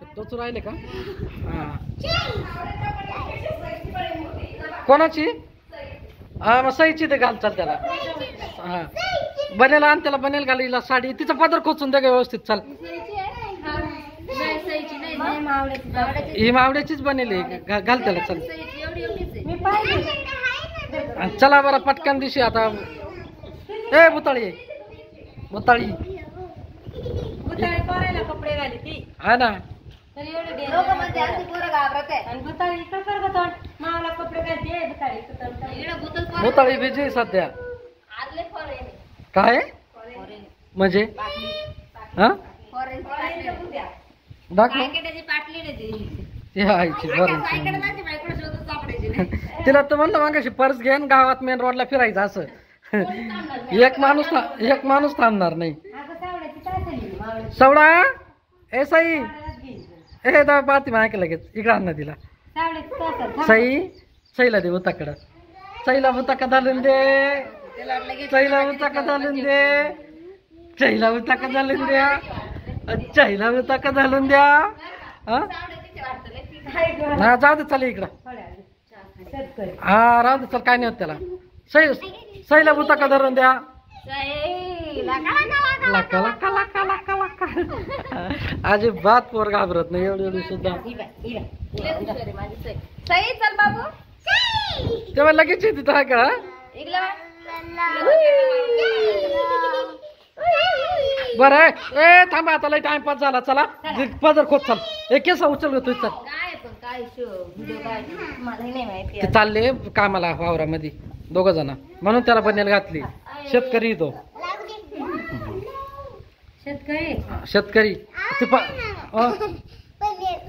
टोचू राहिले का? हा कोणाची? हा मग सईची ते घाल चाल त्याला. हा बनेल आण त्याला, बनेल घाल हिला साडी. तिचा पदर खोचून दे व्यवस्थित. चाल ही मावड्याचीच बनेल घाल त्याला. चल चला बरं पटकन दिशी आता. ए भुताळी भुताळी कपडे घाली ती हा ना. भुताळी बिजी सध्या. काय म्हणजे हा दाखव तिला तर म्हणलं मागाशी पर्स घेऊन गावात मेन रोडला फिरायचं असं. एक माणूस थांबणार नाही. सवडा ए सई ए दा पाहते मग ऐकलं लगेच इकडं आण ना तिला. सईला दे उताकडं. सईला उताका घालून दे. सईला उताका घालून दे. सईला उताका घालून द्या. सईला उताका घालून द्या. हा जाऊ दे चल इकडं. हा राहू दे चल काय नाही होत त्याला. सईला उताका धरून द्या. लका लका लका लका लका. अजिबात पोर घाबरत नाही एवढी एवढी सुद्धा. तेव्हा लगेच येते तर का. बरं ए थांबा आता लय टाइमपास झाला. चला पदर खोत चाल. एक केस उचल ग तू. चल ते चालले कामाला वावरामध्ये दोघ जण म्हणून त्याला बनेल घातली. शेतकरी तो शेतकरी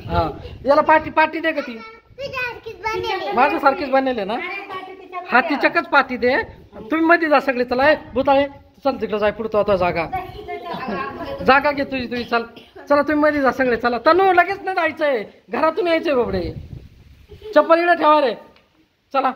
हा याला पाटी पाटी दे का ती. माझ्यासारखीच बनेल ना. हा तिच्याकच पाटी दे. तुम्ही मध्ये जा सगळे. चला भुताळे चल तिकडे जाय पुढतो आता जागा जागा घे तुझी. चल चला तुम्ही मध्ये जा सगळे. चला तनू लगेच नाही जायचंय घरातून यायचंय बाबडे. चप्पल इकडे ठेवा रे. चला